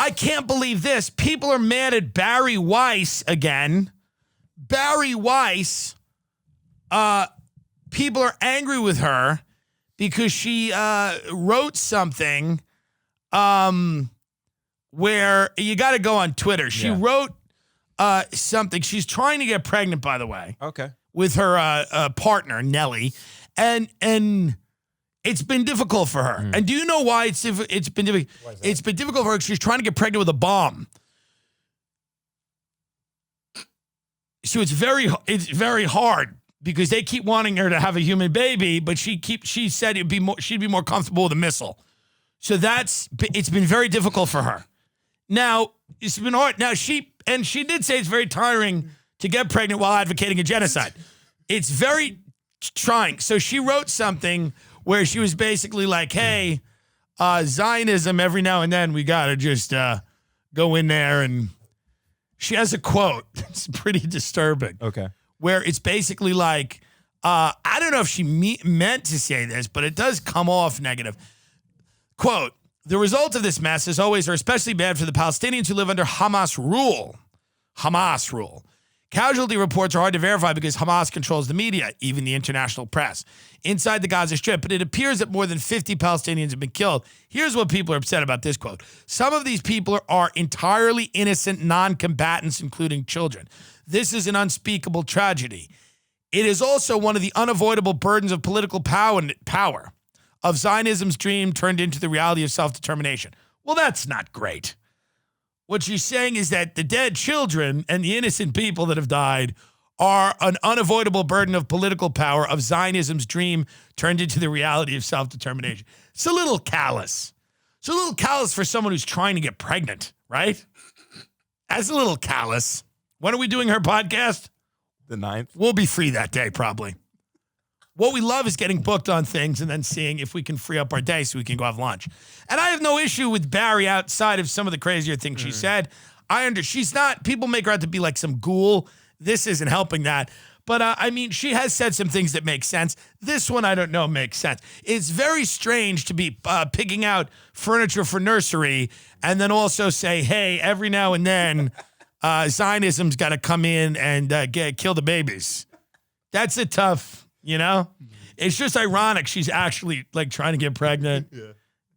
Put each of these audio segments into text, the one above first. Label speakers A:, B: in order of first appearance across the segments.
A: I can't believe this. People are mad at Barry Weiss again. Barry Weiss, people are angry with her because she wrote something where you got to go on Twitter. She wrote something. She's trying to get pregnant, by the way.
B: Okay.
A: With her partner, Nellie. And it's been difficult for her. And do you know why it's been difficult? It's been difficult for her because she's trying to get pregnant with a bomb. So it's very hard because they keep wanting her to have a human baby, but she said she'd be more comfortable with a missile. So it's been very difficult for her. Now, it's been hard. Now, she did say it's very tiring to get pregnant while advocating a genocide. It's very trying. So she wrote something where she was basically like, hey, Zionism, every now and then we got to just go in there. And she has a quote. It's pretty disturbing.
B: Okay.
A: Where it's basically like, I don't know if she meant to say this, but it does come off negative. Quote, the result of this mess, as always, are especially bad for the Palestinians who live under Hamas rule. Hamas rule. Casualty reports are hard to verify because Hamas controls the media, even the international press, inside the Gaza Strip. But it appears that more than 50 Palestinians have been killed. Here's what people are upset about this quote. Some of these people are entirely innocent non-combatants, including children. This is an unspeakable tragedy. It is also one of the unavoidable burdens of political power, of Zionism's dream turned into the reality of self-determination. Well, that's not great. What she's saying is that the dead children and the innocent people that have died are an unavoidable burden of political power, of Zionism's dream turned into the reality of self-determination. It's a little callous. It's a little callous for someone who's trying to get pregnant, right? That's a little callous. When are we doing her podcast?
B: The 9th.
A: We'll be free that day, probably. What we love is getting booked on things and then seeing if we can free up our day so we can go have lunch. And I have no issue with Barry outside of some of the crazier things she said. She's not, people make her out to be like some ghoul. This isn't helping that. But I mean, she has said some things that make sense. This one, I don't know, makes sense. It's very strange to be picking out furniture for nursery and then also say, hey, every now and then, Zionism's got to come in and kill the babies. That's a tough, you know? It's just ironic. She's actually like trying to get pregnant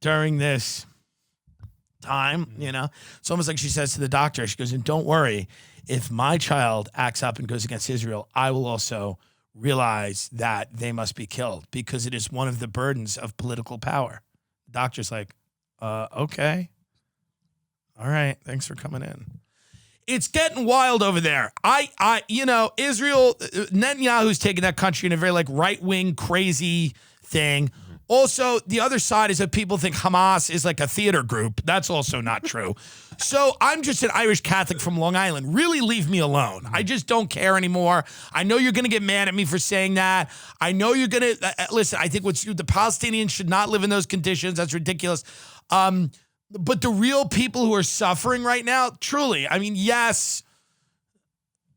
A: during this time, you know? It's almost like she says to the doctor, she goes, and don't worry, if my child acts up and goes against Israel, I will also realize that they must be killed because it is one of the burdens of political power. The doctor's like, okay. All right. Thanks for coming in. It's getting wild over there. Israel, Netanyahu's taking that country in a very like right-wing crazy thing. Also, the other side is that people think Hamas is like a theater group. That's also not true. So I'm just an Irish Catholic from Long Island. Really leave me alone. I just don't care anymore. I know you're going to get mad at me for saying that. I know you're going to, listen, I think the Palestinians should not live in those conditions. That's ridiculous. But the real people who are suffering right now, truly, I mean, yes,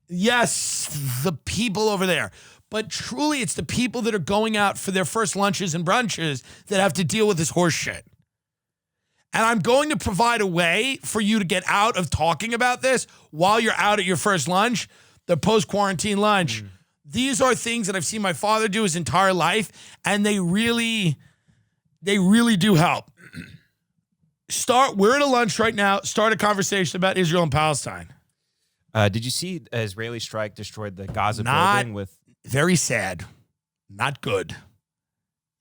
A: the people over there. But truly, it's the people that are going out for their first lunches and brunches that have to deal with this horse shit. And I'm going to provide a way for you to get out of talking about this while you're out at your first lunch, the post-quarantine lunch. These are things that I've seen my father do his entire life, and they really do help. We're at a lunch right now. Start a conversation about Israel and Palestine.
B: Did you see an Israeli strike destroyed the Gaza building with...
A: Very sad. Not good.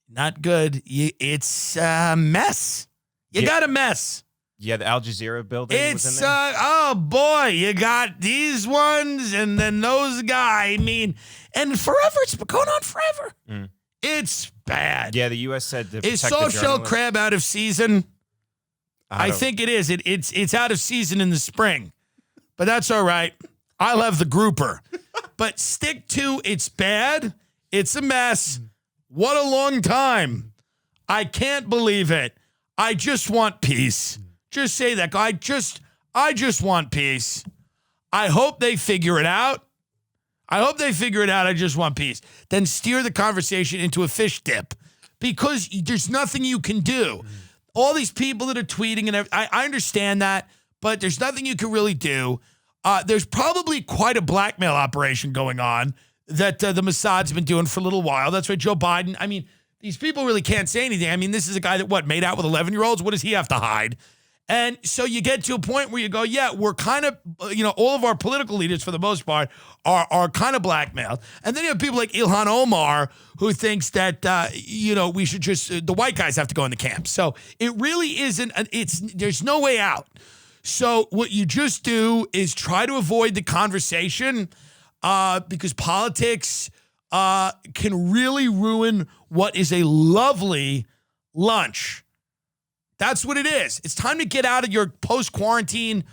A: Not good. It's a mess. You got a mess.
B: Yeah, the Al Jazeera building was in there.
A: Oh, boy. You got these ones and then those guys. I mean, and forever. It's been going on forever. It's bad.
B: Yeah, the U.S. said to
A: Is
B: protect the
A: soft-shell
B: journalists.
A: crab out of season? I think it is. It's out of season in the spring. But that's all right. I'll have the grouper. But stick to it's bad. It's a mess. What a long time. I can't believe it. I just want peace. Just say that. I just want peace. I hope they figure it out. I just want peace. Then steer the conversation into a fish dip because there's nothing you can do. all these people that are tweeting and I understand that, but there's nothing you can really do. There's probably quite a blackmail operation going on that the Mossad's been doing for a little while. That's why Joe Biden, I mean, these people really can't say anything. I mean, this is a guy that, made out with 11-year-olds? What does he have to hide? And so you get to a point where you go, yeah, we're kind of, all of our political leaders, for the most part, are kind of blackmailed. And then you have people like Ilhan Omar, who thinks that, we should just, the white guys have to go in the camp. So it really isn't, there's no way out. So what you just do is try to avoid the conversation because politics can really ruin what is a lovely lunch. That's what it is. It's time to get out of your post-quarantine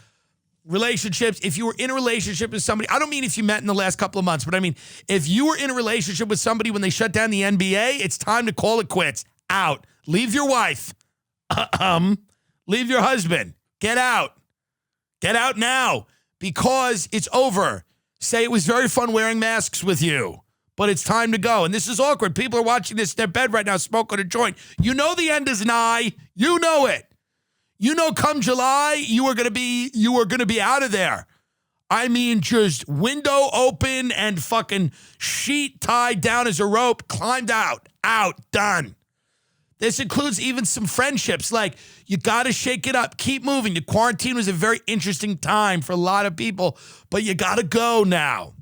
A: relationships. If you were in a relationship with somebody, I don't mean if you met in the last couple of months, but I mean, if you were in a relationship with somebody when they shut down the NBA, it's time to call it quits. Out. Leave your wife. Leave your husband. Get out. Get out now because it's over. Say it was very fun wearing masks with you, but it's time to go. And this is awkward. People are watching this in their bed right now, smoking a joint. You know the end is nigh. You know it. You know come July, you are going to be out of there. I mean, just window open and fucking sheet tied down as a rope, climbed out, done. This includes even some friendships. Like, you got to shake it up. Keep moving. The quarantine was a very interesting time for a lot of people, but you got to go now.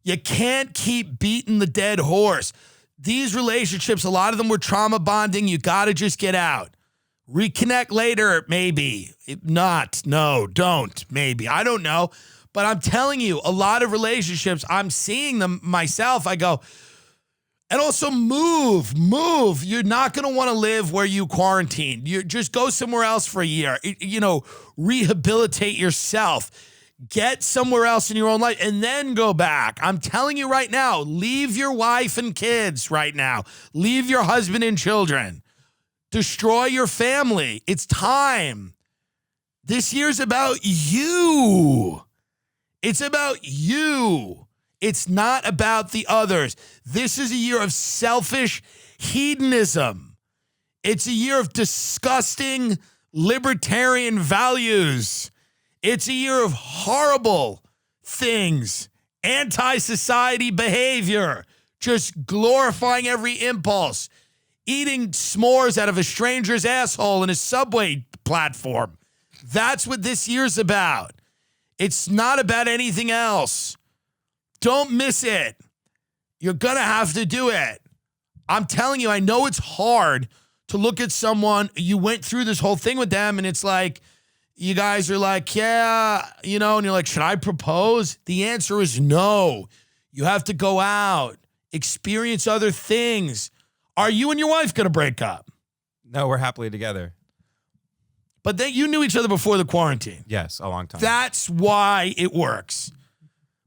A: You can't keep beating the dead horse. These relationships, a lot of them were trauma bonding. You got to just get out. Reconnect later, maybe. No, don't, maybe. I don't know. But I'm telling you, a lot of relationships, I'm seeing them myself. I go, and also move. You're not going to want to live where you quarantine. You just go somewhere else for a year. Rehabilitate yourself. Get somewhere else in your own life and then go back. I'm telling you right now, leave your wife and kids right now. Leave your husband and children. Destroy your family. It's time. This year's about you. It's about you. It's not about the others. This is a year of selfish hedonism. It's a year of disgusting libertarian values. It's a year of horrible things, anti-society behavior, just glorifying every impulse, eating s'mores out of a stranger's asshole in a subway platform. That's what this year's about. It's not about anything else. Don't miss it. You're going to have to do it. I'm telling you, I know it's hard to look at someone, you went through this whole thing with them, and it's like, you guys are like, yeah, and you're like, should I propose? The answer is no. You have to go out, experience other things. Are you and your wife going to break up?
B: No, we're happily together.
A: But you knew each other before the quarantine.
B: Yes, a long time.
A: That's why it works.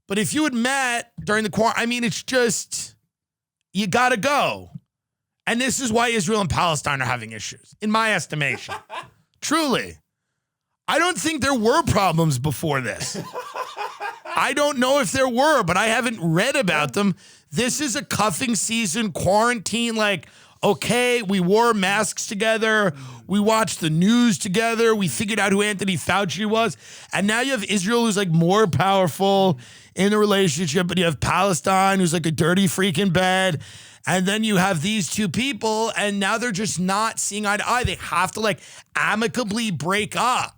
A: But if you had met during the quarantine, it's just, you got to go. And this is why Israel and Palestine are having issues, in my estimation. Truly. I don't think there were problems before this. I don't know if there were, but I haven't read about them. This is a cuffing season, quarantine, okay, we wore masks together. We watched the news together. We figured out who Anthony Fauci was. And now you have Israel, who's more powerful in the relationship, but you have Palestine, who's a dirty freak in bed. And then you have these two people, and now they're just not seeing eye to eye. They have to amicably break up.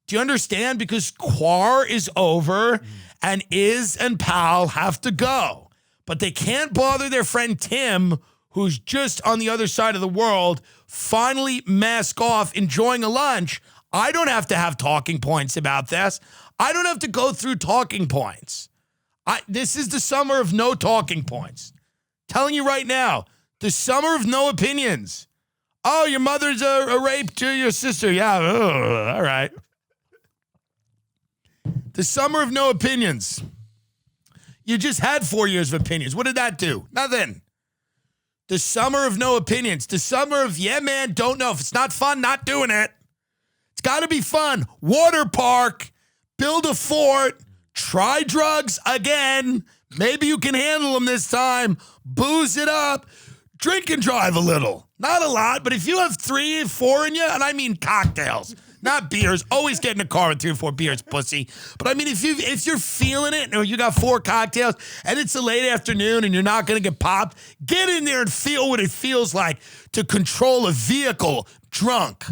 A: Do you understand? Because Quar is over, and Iz and Pal have to go. But they can't bother their friend Tim, who's just on the other side of the world, finally mask off, enjoying a lunch. I don't have to have talking points about this. I don't have to go through talking points. This is the summer of no talking points. Telling you right now, the summer of no opinions. Oh, your mother's a rape to your sister. Yeah, all right. The summer of no opinions. You just had 4 years of opinions. What did that do? Nothing. The summer of no opinions. The summer of, yeah, man, don't know. If it's not fun, not doing it. It's got to be fun. Water park. Build a fort. Try drugs again. Maybe you can handle them this time. Booze it up. drink and drive a little. Not a lot, but if you have 3 or 4 in you, and I mean cocktails, not beers. Always get in a car with 3 or 4 beers, pussy. But I mean, if you're feeling it, or you got 4 cocktails, and it's a late afternoon, and you're not going to get popped, get in there and feel what it feels like to control a vehicle drunk.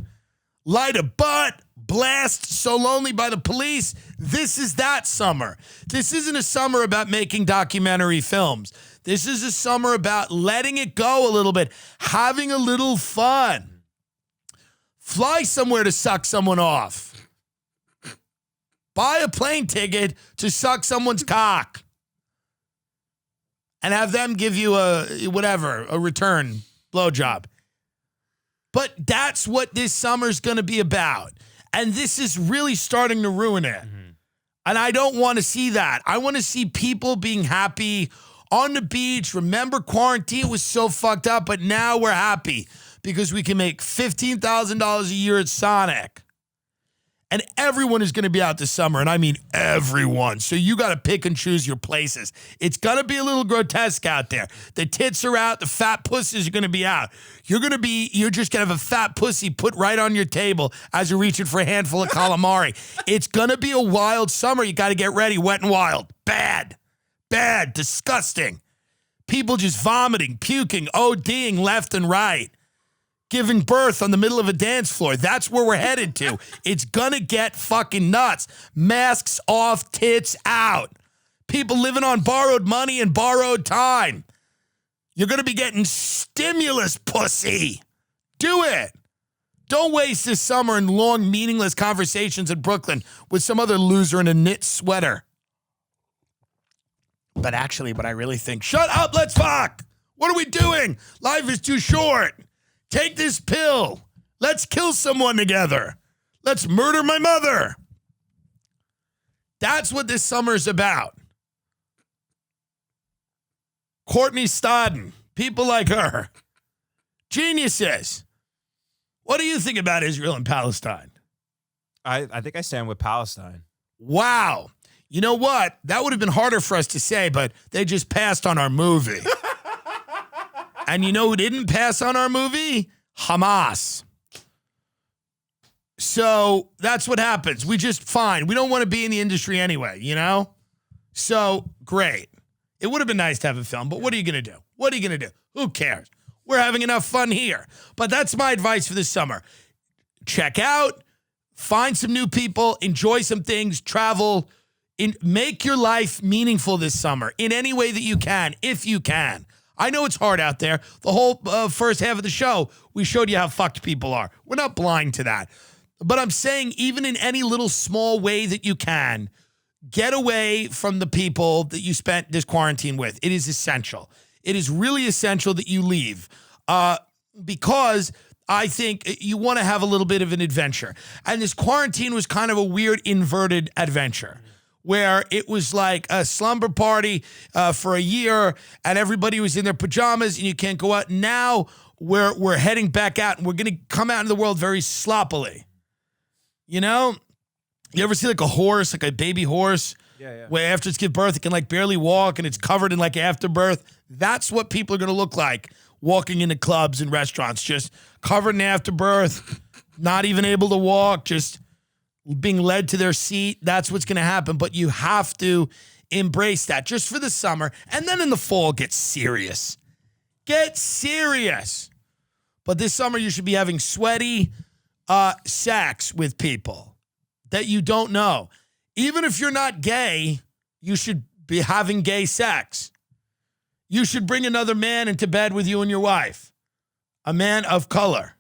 A: Light a butt, blast So Lonely by the Police. This is that summer. This isn't a summer about making documentary films. This is a summer about letting it go a little bit, having a little fun. Fly somewhere to suck someone off. Buy a plane ticket to suck someone's cock. And have them give you a return blowjob. But that's what this summer's going to be about. And this is really starting to ruin it. Mm-hmm. And I don't want to see that. I want to see people being happy on the beach. Remember, quarantine was so fucked up, but now we're happy because we can make $15,000 a year at Sonic. And everyone is going to be out this summer, and I mean everyone. So you got to pick and choose your places. It's going to be a little grotesque out there. The tits are out. The fat pussies are going to be out. You're just going to have a fat pussy put right on your table as you're reaching for a handful of calamari. It's going to be a wild summer. You got to get ready. Wet and wild. Bad, disgusting. People just vomiting, puking, ODing left and right. Giving birth on the middle of a dance floor. That's where we're headed to. It's gonna get fucking nuts. Masks off, tits out. People living on borrowed money and borrowed time. You're gonna be getting stimulus, pussy. Do it. Don't waste this summer in long, meaningless conversations in Brooklyn with some other loser in a knit sweater. But actually, what I really think, shut up, let's fuck. What are we doing? Life is too short. Take this pill. Let's kill someone together. Let's murder my mother. That's what this summer's about. Courtney Stodden, people like her. Geniuses. What do you think about Israel and Palestine?
B: I think I stand with Palestine.
A: Wow. You know what? That would have been harder for us to say, but they just passed on our movie. And you know who didn't pass on our movie? Hamas. So that's what happens. We just, fine. We don't want to be in the industry anyway, you know? So, great. It would have been nice to have a film, but what are you going to do? What are you going to do? Who cares? We're having enough fun here. But that's my advice for this summer. Check out, find some new people, enjoy some things, travel, make your life meaningful this summer in any way that you can, if you can. I know it's hard out there. The whole first half of the show, we showed you how fucked people are. We're not blind to that. But I'm saying even in any little small way that you can, get away from the people that you spent this quarantine with. It is essential. It is really essential that you leave because I think you want to have a little bit of an adventure. And this quarantine was kind of a weird inverted adventure, where it was like a slumber party for a year and everybody was in their pajamas and you can't go out. Now we're heading back out and we're going to come out in the world very sloppily. You know? You ever see like a horse, like a baby horse?
B: Yeah.
A: Where after it's give birth, it can like barely walk and it's covered in like afterbirth. That's what people are going to look like walking into clubs and restaurants, just covered in afterbirth, not even able to walk, just being led to their seat. That's what's going to happen. But you have to embrace that just for the summer. And then in the fall, get serious. Get serious. But this summer, you should be having sweaty sex with people that you don't know. Even if you're not gay, you should be having gay sex. You should bring another man into bed with you and your wife. A man of color.